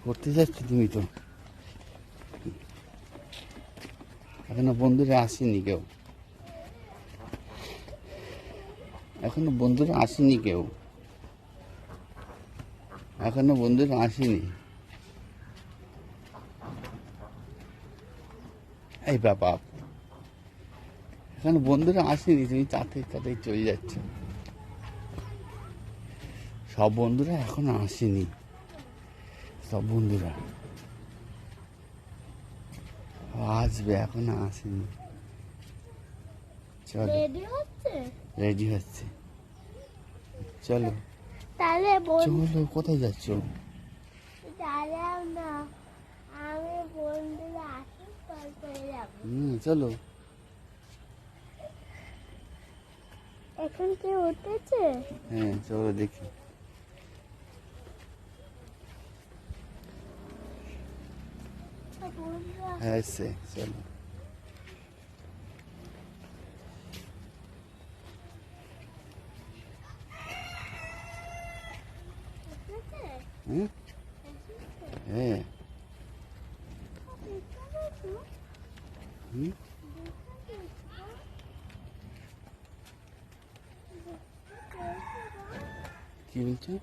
করতে যাচ্ছ তুমি তো? এখনো বন্ধুরা আসেনি কেউ, এখনো বন্ধুরা আসেনি কেউ, এখনো বন্ধুরা আসেনি। এই বাবা, এখনো বন্ধুরা আসেনি, তুমি তাড়াতাড়ি তাড়াতাড়ি চলে যাচ্ছ। সব বন্ধুরা এখনো আসেনি, সব বন্ধুরা আসবে, এখনো আসেনি। চলো, রেডি হচ্ছে, চলো তাহলে চলো। কোথায় যাচ্ছ? আমি বন্ধুরা আসি তারপরে যাবো। চলো। এখন কেউ উঠেছে? হ্যাঁ, চলো দেখি। হ্যাঁ, এসছে, চলো। হ্যাঁ, হ্যাঁ। হুম, কি বলছো?